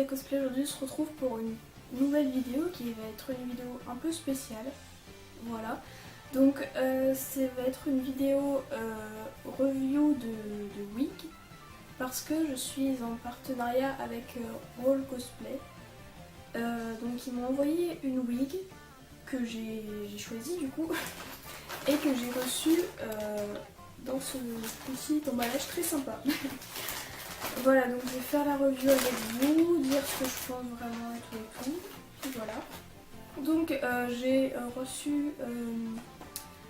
cosplays, aujourd'hui on se retrouve pour une nouvelle vidéo qui va être une vidéo un peu spéciale. Voilà. Donc ça va être une vidéo review de wig parce que je suis en partenariat avec Roll Cosplay. Donc ils m'ont envoyé une wig que j'ai choisie du coup et que j'ai reçue dans ce petit emballage très sympa. Voilà, donc je vais faire la review avec vous, dire ce que je pense vraiment et tout. Et voilà. Donc j'ai reçu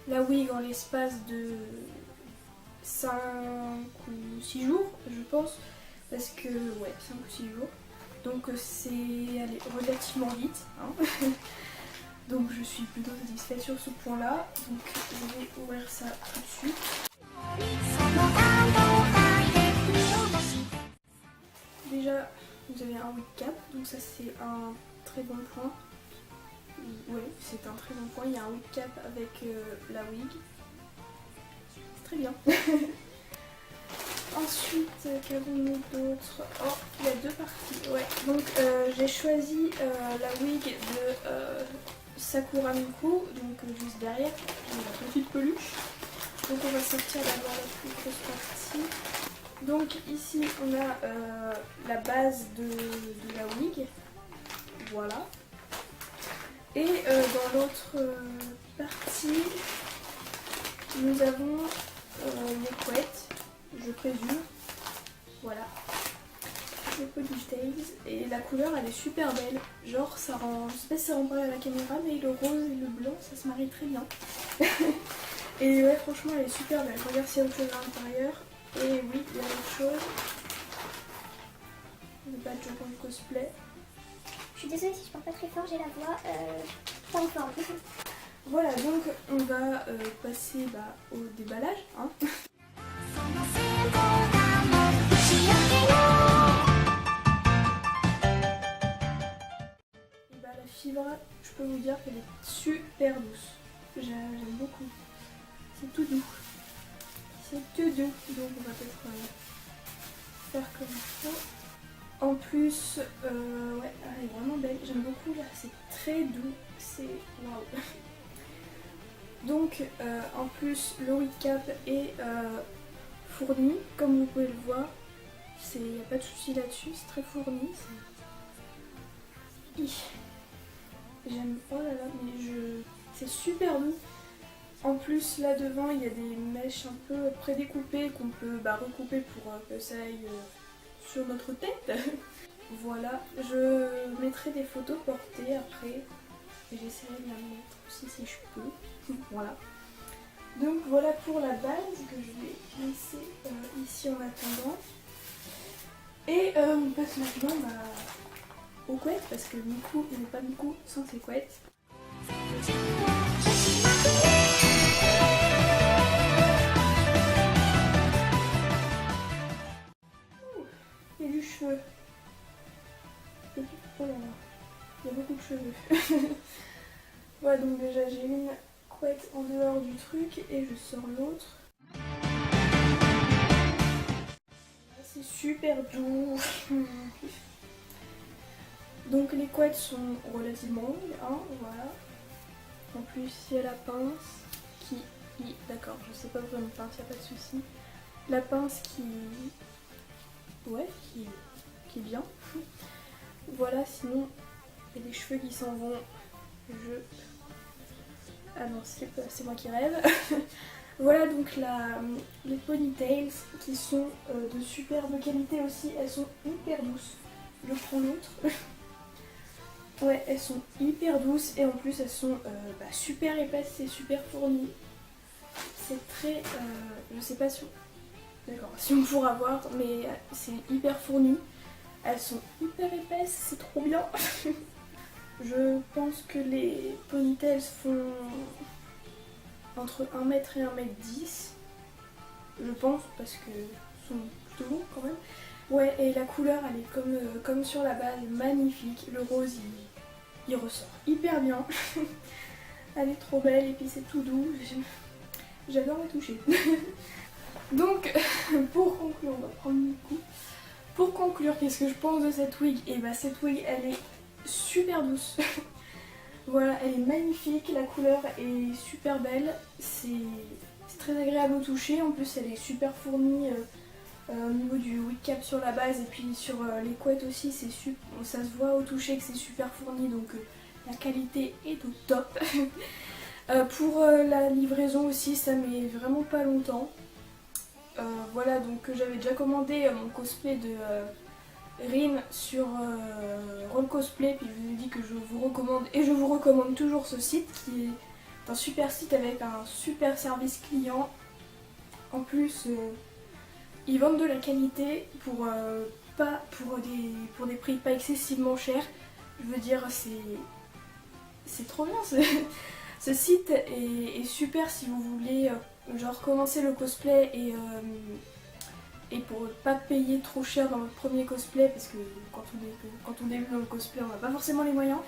la wig en l'espace de 5 ou 6 jours, je pense. Parce que, ouais, 5 ou 6 jours. Donc c'est allé relativement vite. Hein. Donc je suis plutôt satisfaite sur ce point-là. Donc je vais ouvrir ça tout de suite. Déjà, vous avez un wig cap, donc ça c'est un très bon point. Oui, c'est un très bon point. Il y a un wig cap avec la wig. C'est très bien. Ensuite, qu'avons-nous d'autre? Oh, il y a deux parties. Ouais, donc j'ai choisi la wig de Sakura Miku, donc juste derrière, j'ai la petite peluche. Donc on va sortir d'abord la plus grosse partie. Donc ici on a la base de la wig, voilà. Et dans l'autre partie, nous avons les couettes, je présume, voilà, les ponytails. Et la couleur elle est super belle, genre ça rend, je sais pas si ça rend pareil à la caméra, mais le rose et le blanc ça se marie très bien. Et ouais, franchement elle est super belle, regarde s'il y a autre chose à l'intérieur. Et oui, il y a autre chose. Le badge de cosplay. Je suis désolée si je parle pas très fort, j'ai la voix pas en forme. Voilà, donc on va passer au déballage. Hein. Et la fibre, je peux vous dire qu'elle est super douce. J'aime beaucoup. C'est tout doux. C'est tout doux. Donc on va peut-être faire comme ça. En plus, ouais, elle est vraiment belle. J'aime beaucoup là. C'est très doux. C'est waouh. Donc en plus le wig cap est fourni comme vous pouvez le voir, il n'y a pas de souci là-dessus, c'est très fourni. J'aime, oh là là, mais c'est super doux. En plus là devant il y a des mèches un peu prédécoupées qu'on peut recouper pour que ça aille sur notre tête. Voilà, je mettrai des photos portées après. Et j'essaierai de la mettre aussi si je peux. Voilà. Donc voilà pour la base que je vais laisser ici en attendant. Et on passe maintenant aux couettes parce que Miku il n'est pas Miku sans ses couettes. Il y a du cheveu. Oh là là, il y a beaucoup de cheveux. Voilà, donc déjà j'ai une couette en dehors du truc et je sors l'autre. C'est super doux. Donc les couettes sont relativement longues, hein, voilà. En plus il y a la pince qui... D'accord, je sais pas vraiment une pince, il n'y a pas de souci. La pince qui... Ouais, qui est bien. Voilà, sinon il y a des cheveux qui s'en vont. Ah non, c'est moi qui rêve. Voilà donc les ponytails qui sont de superbe qualité aussi. Elles sont hyper douces. Je prends l'autre. Ouais, elles sont hyper douces et en plus elles sont super épaisses, c'est super fourni. C'est très... je sais pas si on pourra voir, mais c'est hyper fourni. Elles sont hyper épaisses, c'est trop bien. Je pense que les ponytails font entre 1 m et 1 m 10. Je pense parce que sont plutôt longs quand même. Ouais, et la couleur elle est comme sur la base, magnifique. Le rose il ressort hyper bien. Elle est trop belle et puis c'est tout doux. J'adore la toucher. Donc pour conclure, on va prendre Miku. pour conclure, qu'est-ce que je pense de cette wig? Et bah cette wig elle est super douce. Voilà, elle est magnifique, la couleur est super belle, c'est très agréable au toucher, en plus elle est super fournie au niveau du wig cap sur la base et puis sur les couettes aussi, ça se voit au toucher que c'est super fourni, donc la qualité est au top. Pour la livraison aussi, ça met vraiment pas longtemps. Voilà, donc j'avais déjà commandé mon cosplay de Rin sur Roll Cosplay, puis je vous ai dit que je vous recommande, et je vous recommande toujours ce site qui est un super site avec un super service client. En plus, ils vendent de la qualité pour des prix pas excessivement chers. Je veux dire, c'est trop bien. Ce site est super si vous voulez genre commencer le cosplay et pour pas payer trop cher dans votre premier cosplay, parce que quand on débute dans le cosplay on n'a pas forcément les moyens.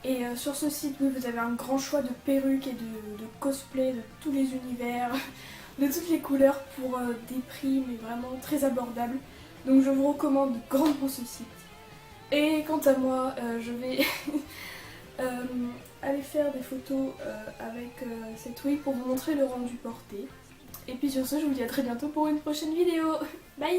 Et sur ce site, oui, vous avez un grand choix de perruques et de cosplay de tous les univers, de toutes les couleurs pour des prix mais vraiment très abordables. Donc je vous recommande grandement ce site. Et quant à moi, je vais aller faire des photos avec cette wig pour vous montrer le rendu porté. Et puis sur ce, je vous dis à très bientôt pour une prochaine vidéo. Bye!「